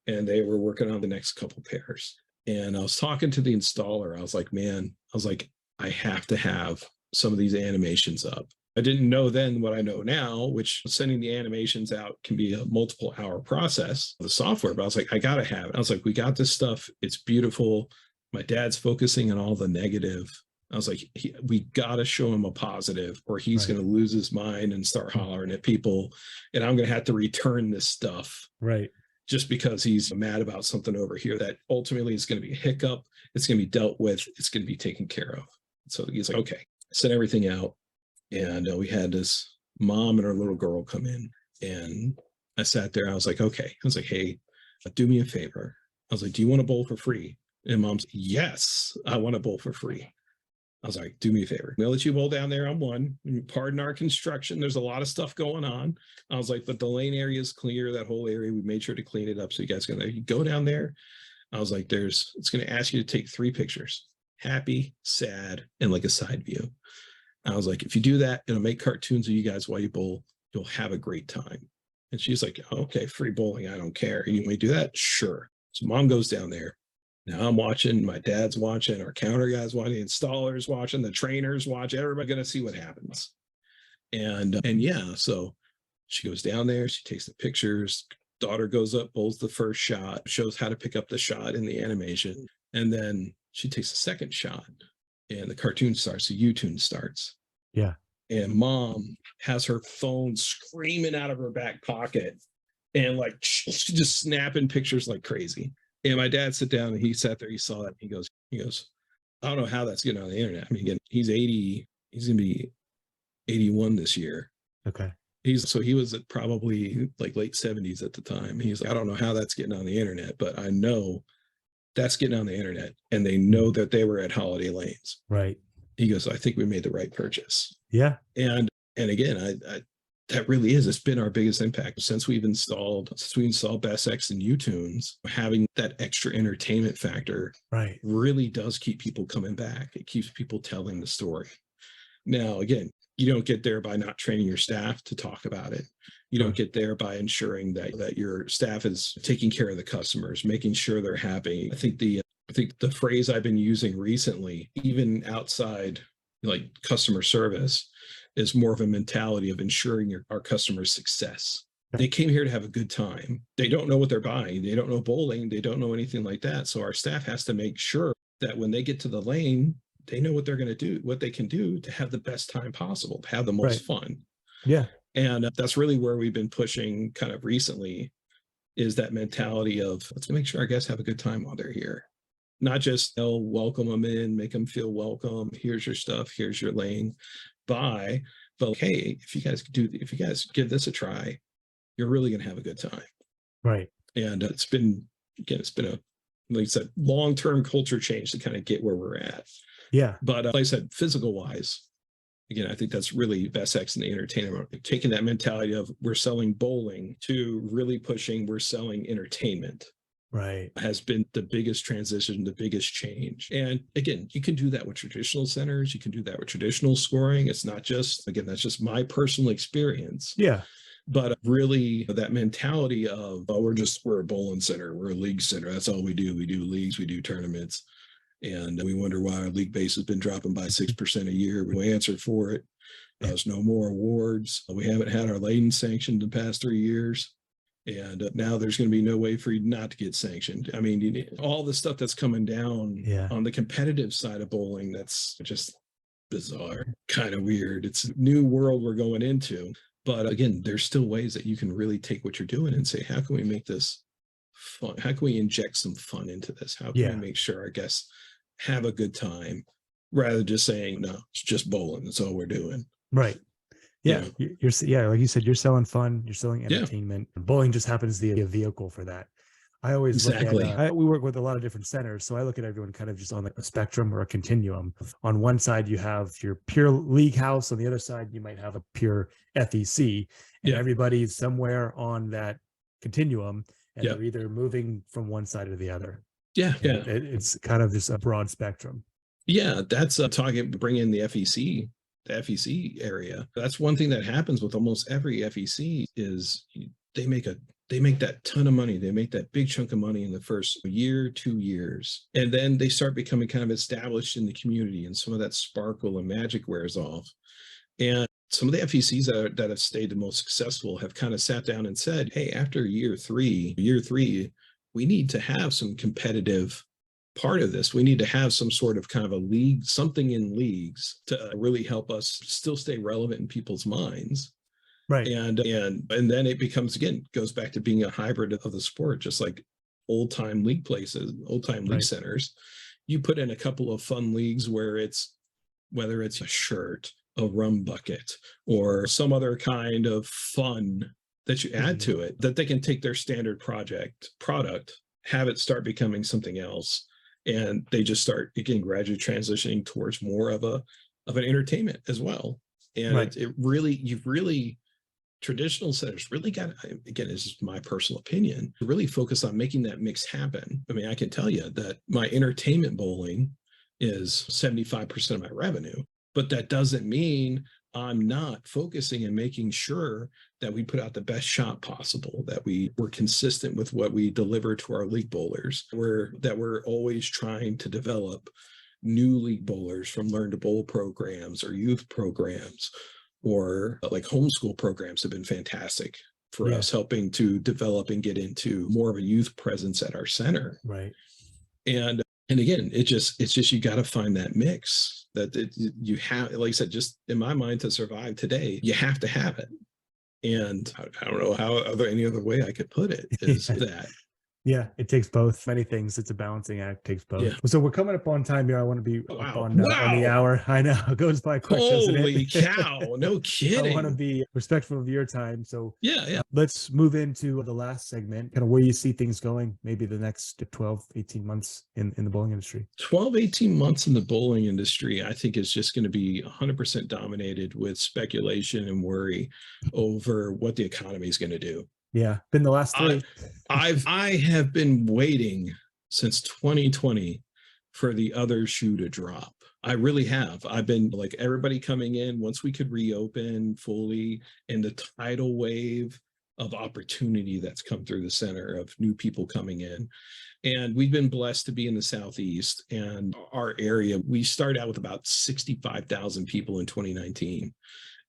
and they were working on the next couple pairs. And I was talking to the installer. I was like, I have to have some of these animations up. I didn't know then what I know now, which sending the animations out can be a multiple hour process, the software, but I was like, I got to have it. I was like, we got this stuff. It's beautiful. My dad's focusing on all the negative. I was like, we got to show him a positive, or he's going to lose his mind and start hollering at people. And I'm going to have to return this stuff. Right. Just because he's mad about something over here that ultimately is going to be a hiccup. It's going to be dealt with. It's going to be taken care of. So he's like, okay, send everything out. And we had this mom and her little girl come in, and I sat there. I was like, okay. I was like, hey, do me a favor. I was like, do you want a bowl for free? And mom's, yes, I want a bowl for free. I was like, do me a favor. We'll let you bowl down there on one. Pardon our construction. There's a lot of stuff going on. I was like, but the lane area is clear. That whole area, we made sure to clean it up. So you guys you go down there. I was like, it's going to ask you to take 3 pictures: happy, sad, and like a side view. I was like, if you do that, it'll make cartoons of you guys while you bowl. You'll have a great time. And she's like, okay, free bowling. I don't care. You want me to do that? Sure. So mom goes down there. Now I'm watching, my dad's watching, our counter guys watching, the installers watching, the trainers watching, everybody going to see what happens. And yeah, so she goes down there, she takes the pictures, daughter goes up, bowls the first shot, shows how to pick up the shot in the animation. And then she takes the second shot and the cartoon starts, the U-tune starts. Yeah. And mom has her phone screaming out of her back pocket and like she's just snapping pictures like crazy. And my dad sat down and he sat there, he saw it. He goes, I don't know how that's getting on the internet. I mean, again, he's 80, he's going to be 81 this year. Okay. So he was at probably like late 70s at the time. He's like, I don't know how that's getting on the internet, but I know that's getting on the internet, and they know that they were at Holiday Lanes. Right. He goes, I think we made the right purchase. Yeah. And again, I that really is, it's been our biggest impact since we installed BestX and U-Tunes. Having that extra entertainment factor really does keep people coming back. It keeps people telling the story. Now, again, you don't get there by not training your staff to talk about it. You don't get there by ensuring that your staff is taking care of the customers, making sure they're happy. I think the phrase I've been using recently, even outside like customer service, is more of a mentality of ensuring our customers' success. They came here to have a good time. They don't know what they're buying. They don't know bowling. They don't know anything like that. So our staff has to make sure that when they get to the lane, they know what they're going to do, what they can do to have the best time possible, to have the most fun. Yeah. And that's really where we've been pushing kind of recently, is that mentality of let's make sure our guests have a good time while they're here. Not just welcome them in, make them feel welcome. Here's your stuff. Here's your lane. Bye. But hey, if you guys give this a try, you're really going to have a good time. Right. And it's been a, like I said, long-term culture change to kind of get where we're at. Yeah. But like I said, physical wise, Again, I think that's really best X in the entertainment, taking that mentality of we're selling bowling to really pushing we're selling entertainment. Right. Has been the biggest transition, the biggest change. And again, you can do that with traditional centers. You can do that with traditional scoring. It's not just, again, that's just my personal experience. Yeah. But really that mentality of, oh, we're a bowling center. We're a league center. That's all we do. We do leagues, we do tournaments. And we wonder why our league base has been dropping by 6% a year. We answer for it. There's no more awards. We haven't had our Layton sanctioned the past 3 years. And now there's going to be no way for you not to get sanctioned. I mean, all the stuff that's coming down on the competitive side of bowling, that's just bizarre, kind of weird. It's a new world we're going into. But again, there's still ways that you can really take what you're doing and say, how can we make this fun? How can we inject some fun into this? How can we make sure our guests have a good time rather than just saying, no, it's just bowling. That's all we're doing. Right. Yeah. You're like you said, you're selling fun, you're selling entertainment. Bowling just happens to be a vehicle for that. I always look at, we work with a lot of different centers. So I look at everyone kind of just on a spectrum or a continuum. On one side, you have your pure league house. On the other side, you might have a pure FEC, and everybody's somewhere on that continuum, and they're either moving from one side or the other. It's kind of just a broad spectrum. Yeah. That's talking, bring in the FEC area. That's one thing that happens with almost every FEC is they make that ton of money. They make that big chunk of money in the first year, 2 years. And then they start becoming kind of established in the community, and some of that sparkle and magic wears off. And some of the FECs that have stayed the most successful have kind of sat down and said, hey, after year three, we need to have some competitive part of this. We need to have some sort of kind of a league, something in leagues to really help us still stay relevant in people's minds. Right. And then it becomes, again, goes back to being a hybrid of the sport, just like old time league places, old time league centers. You put in a couple of fun leagues whether it's a shirt, a rum bucket, or some other kind of fun that you add to it, that they can take their standard product, have it start becoming something else. And they just start, again, gradually transitioning towards more of an entertainment as well. And traditional centers really got, again, this is my personal opinion, to really focus on making that mix happen. I mean, I can tell you that my entertainment bowling is 75% of my revenue, but that doesn't mean I'm not focusing and making sure that we put out the best shot possible, that we're consistent with what we deliver to our league bowlers, that we're always trying to develop new league bowlers from learn to bowl programs or youth programs, or like homeschool programs have been fantastic for us, helping to develop and get into more of a youth presence at our center. Right. And again, it's just you got to find that mix that you have, like I said, just in my mind, to survive today, you have to have it. And I don't know how any other way I could put it is that. Yeah, it takes both. Many things. It's a balancing act. Takes both. Yeah. So we're coming up on time here. I want to be up on the hour. I know it goes by quick. Holy cow! No kidding. I want to be respectful of your time. So yeah. Let's move into the last segment, kind of where you see things going, maybe the next 12, 18 months in the bowling industry. 12, 18 months in the bowling industry, I think, is just going to be 100% dominated with speculation and worry over what the economy is going to do. Yeah, been the last 3. I have been waiting since 2020 for the other shoe to drop. I really have. I've been like everybody coming in once we could reopen fully, and the tidal wave of opportunity that's come through the center of new people coming in. And we've been blessed to be in the Southeast, and our area, we started out with about 65,000 people in 2019,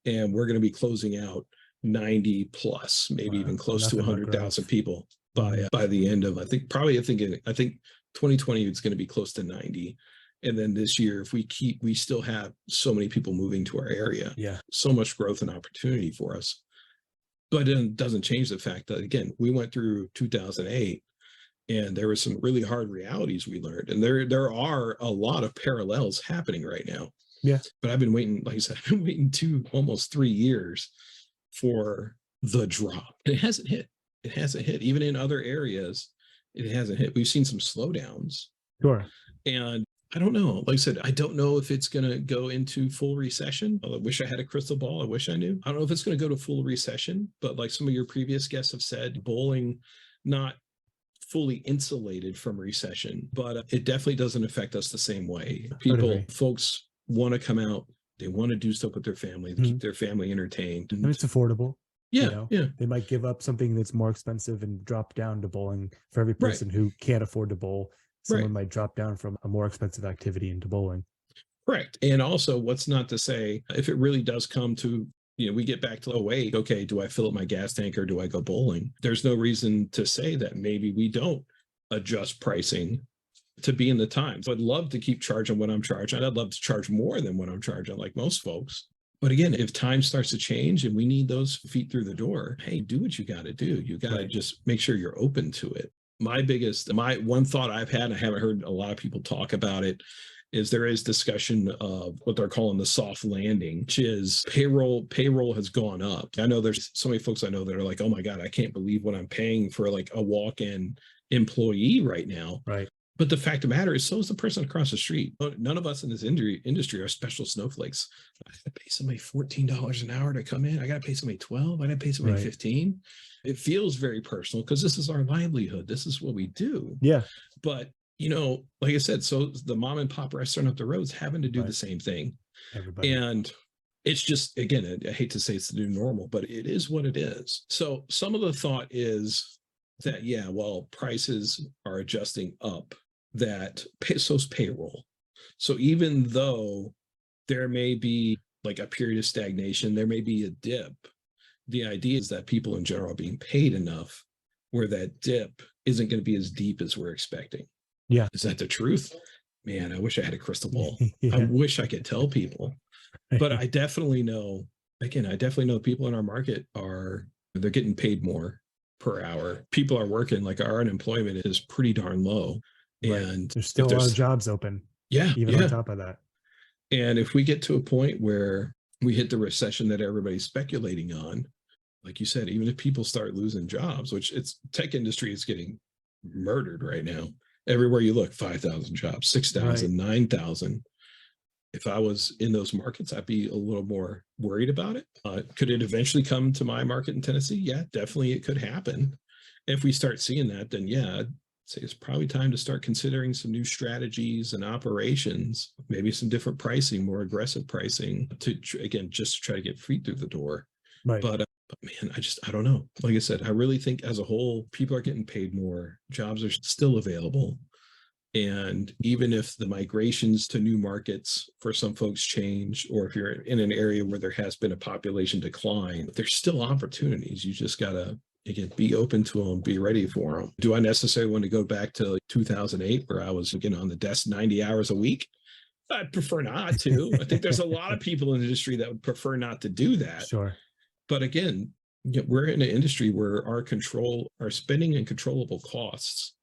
and we're going to be closing out 90 plus, maybe even close to 100,000 people by the end of, I think 2020 is going to be close to 90. And then this year, if we still have so many people moving to our area, so much growth and opportunity for us. But it doesn't change the fact that, again, we went through 2008 and there were some really hard realities we learned. And there are a lot of parallels happening right now. Yeah. But I've been waiting, like I said, I've been waiting almost 3 years for the drop. And it hasn't hit. It hasn't hit. Even in other areas, it hasn't hit. We've seen some slowdowns. Sure. And I don't know. Like I said, I don't know if it's going to go into full recession. I wish I had a crystal ball. I wish I knew. I don't know if it's going to go to full recession, but like some of your previous guests have said, bowling not fully insulated from recession, but it definitely doesn't affect us the same way. Folks want to come out. They want to do stuff with their family, keep their family entertained. And it's affordable. Yeah, They might give up something that's more expensive and drop down to bowling. For every person who can't afford to bowl, someone might drop down from a more expensive activity into bowling. Correct. And also, what's not to say, if it really does come to, we get back to, oh, wait, okay, do I fill up my gas tank or do I go bowling? There's no reason to say that maybe we don't adjust pricing to be in the times. I'd love to keep charging what I'm charging. I'd love to charge more than what I'm charging, like most folks. But again, if time starts to change and we need those feet through the door, hey, do what you got to do. You got to just make sure you're open to it. My one thought I've had, and I haven't heard a lot of people talk about it, is there is discussion of what they're calling the soft landing, which is payroll has gone up. I know there's so many folks I know that are like, oh my God, I can't believe what I'm paying for like a walk-in employee right now. Right. But the fact of the matter is, so is the person across the street. None of us in this industry are special snowflakes. I got to pay somebody $14 an hour to come in. I got to pay somebody $12. I got to pay somebody $15. It feels very personal because this is our livelihood. This is what we do. Yeah. But, like I said, so the mom and pop restaurant up the road is having to do the same thing. Everybody. And it's just, again, I hate to say it's the new normal, but it is what it is. So some of the thought is that, prices are adjusting up, so's payroll. So even though there may be like a period of stagnation, there may be a dip, the idea is that people in general are being paid enough where that dip isn't going to be as deep as we're expecting. Yeah. Is that the truth? Man, I wish I had a crystal ball. I wish I could tell people, but I definitely know people in our market they're getting paid more per hour. People are working, like our unemployment is pretty darn low. And there's still a lot of jobs open. Even on top of that. And if we get to a point where we hit the recession that everybody's speculating on, like you said, even if people start losing jobs, which tech industry is getting murdered right now. Everywhere you look, 5,000 jobs, 6,000, 9,000. If I was in those markets, I'd be a little more worried about it. Could it eventually come to my market in Tennessee? Yeah, definitely it could happen. If we start seeing that, then I'd say it's probably time to start considering some new strategies and operations, maybe some different pricing, more aggressive pricing just to try to get feet through the door. Right. But man, I don't know. Like I said, I really think as a whole, people are getting paid more. Jobs are still available. And even if the migrations to new markets for some folks change, or if you're in an area where there has been a population decline, there's still opportunities. You just got to, again, be open to them, be ready for them. Do I necessarily want to go back to 2008 where I was on the desk 90 hours a week? I'd prefer not to. I think there's a lot of people in the industry that would prefer not to do that. Sure. But again, we're in an industry where our spending and controllable costs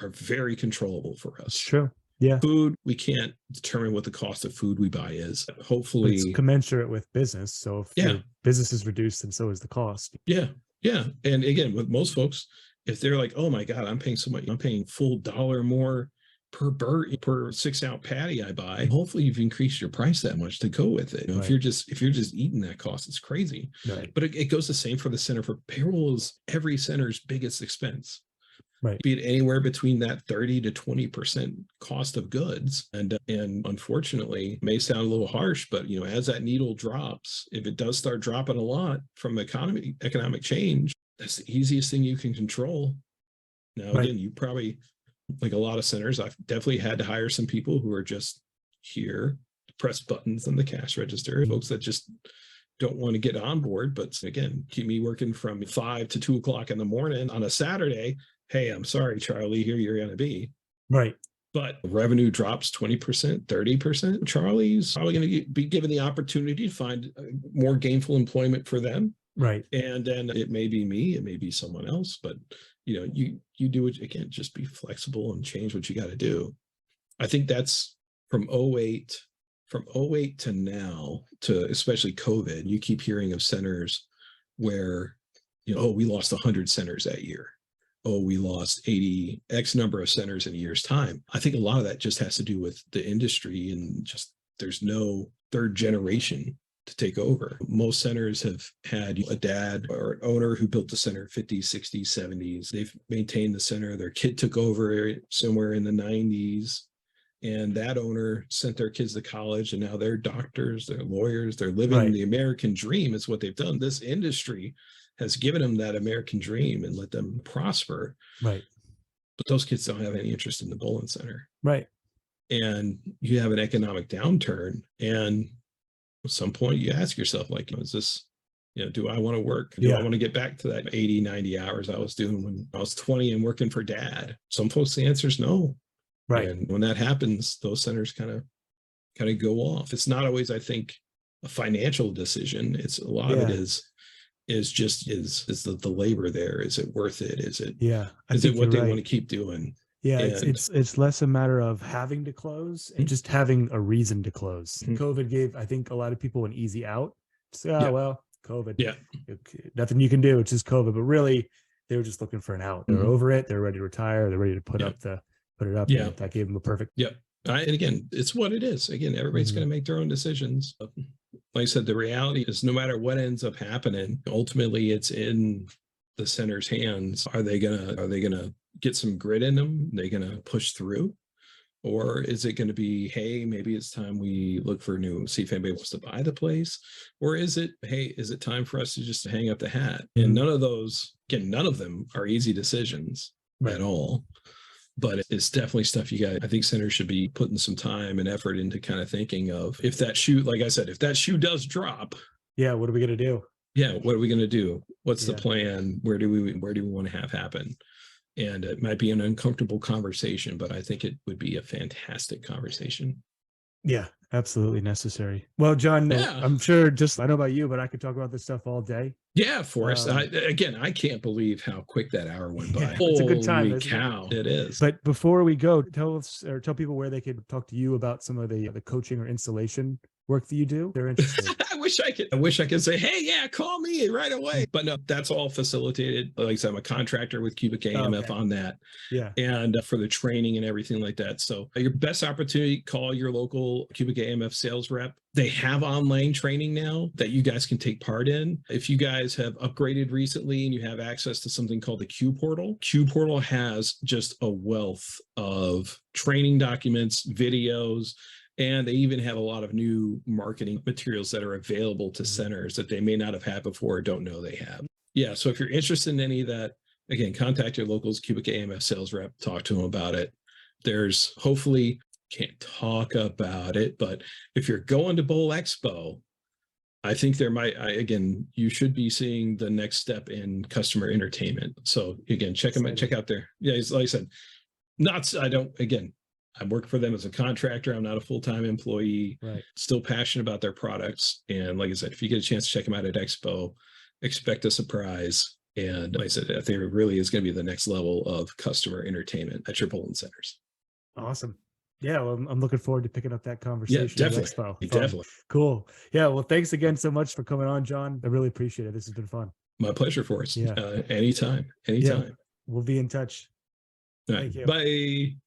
are very controllable for us. It's true. Yeah. Food, we can't determine what the cost of food we buy is. Hopefully, it's commensurate with business. So if your business is reduced, then so is the cost. Yeah. Yeah. And again, with most folks, if they're like, oh my God, I'm paying so much, I'm paying full $1 more per 6-ounce patty I buy. Hopefully you've increased your price that much to go with it. If you're just eating that cost, it's crazy. Right. But it goes the same for the center. For payroll is every center's biggest expense. Right. Be it anywhere between that 30 to 20% cost of goods. And unfortunately, it may sound a little harsh, but as that needle drops, if it does start dropping a lot from economic change, that's the easiest thing you can control. Now, again, you probably, like a lot of centers, I've definitely had to hire some people who are just here to press buttons on the cash register, folks that just don't want to get on board. But again, keep me working from 5 to 2 o'clock in the morning on a Saturday. Hey, I'm sorry, Charlie, here you're going to be. Right. But revenue drops 20%, 30%. Charlie's probably going to be given the opportunity to find more gainful employment for them. Right. And then it may be me, it may be someone else, but you do it again, just be flexible and change what you got to do. I think that's from 08 to now, to especially COVID, you keep hearing of centers where, we lost 100 centers that year. oh, we lost 80 X number of centers in a year's time. I think a lot of that just has to do with the industry and just there's no third generation to take over. Most centers have had a dad or an owner who built the center 50s, 60s, 70s. They've maintained the center. Their kid took over somewhere in the 90s. And that owner sent their kids to college, and now they're doctors, they're lawyers, they're living the American dream is what they've done. This industry has given them that American dream and let them prosper. Right. But those kids don't have any interest in the bowling center. Right. And you have an economic downturn. And at some point you ask yourself, like, is this, do I want to work? Do I want to get back to that 80, 90 hours I was doing when I was 20 and working for dad? Some folks, the answer is no. Right. And when that happens, those centers kind of go off. It's not always, I think, a financial decision. It's a lot of it is the labor there. Is it worth it? Is it is it what they want to keep doing? Yeah, it's less a matter of having to close and just having a reason to close. COVID gave, I think, a lot of people an easy out. So, well, COVID. Yeah. Nothing you can do. It's just COVID. But really, they were just looking for an out. They're over it. They're ready to retire. They're ready to put it up. Yeah. That gave them a perfect. Yeah. And again, it's what it is. Again, everybody's going to make their own decisions. Like I said, the reality is no matter what ends up happening, ultimately it's in the center's hands. Are they gonna get some grit in them? Are they gonna push through? Or is it going to be, hey, maybe it's time we look for see if anybody wants to buy the place? Or is it, hey, is it time for us to just hang up the hat? And none of those, again, none of them are easy decisions at all. But it's definitely stuff I think centers should be putting some time and effort into kind of thinking of if that shoe, like I said, if that shoe does drop. Yeah, what are we going to do? Yeah, what are we going to do? What's the plan? Where do we want to have happen? And it might be an uncomfortable conversation, but I think it would be a fantastic conversation. Yeah, absolutely necessary. Well, John, I'm sure I don't know about you, but I could talk about this stuff all day. Yeah, Forrest. I can't believe how quick that hour went by. It's a good time. Holy cow, it is. But before we go, tell people where they could talk to you about some of the coaching or installation work that you do. They're interested. I wish I could say, hey, yeah, call me right away. But no, that's all facilitated. Like I said, I'm a contractor with Cubic AMF on that. Yeah. And for the training and everything like that. So your best opportunity, call your local Cubic AMF sales rep. They have online training now that you guys can take part in. If you guys have upgraded recently and you have access to something called the Q Portal has just a wealth of training documents, videos, and they even have a lot of new marketing materials that are available to centers that they may not have had before or don't know they have. Yeah, so if you're interested in any of that, again, contact your local Cubic AMF sales rep, talk to them about it. There's hopefully, can't talk about it, but if you're going to Bowl Expo, I think there might, you should be seeing the next step in customer entertainment. So again, check out their, like I said, I work for them as a contractor. I'm not a full-time employee, still passionate about their products. And like I said, if you get a chance to check them out at Expo, expect a surprise. And like I said, I think it really is going to be the next level of customer entertainment at your bowling centers. Awesome. Yeah, well, I'm looking forward to picking up that conversation. Yeah, definitely. Definitely. Cool. Yeah, well, thanks again so much for coming on, John. I really appreciate it. This has been fun. My pleasure, Forrest. Anytime. Yeah, we'll be in touch. Thank you. Bye.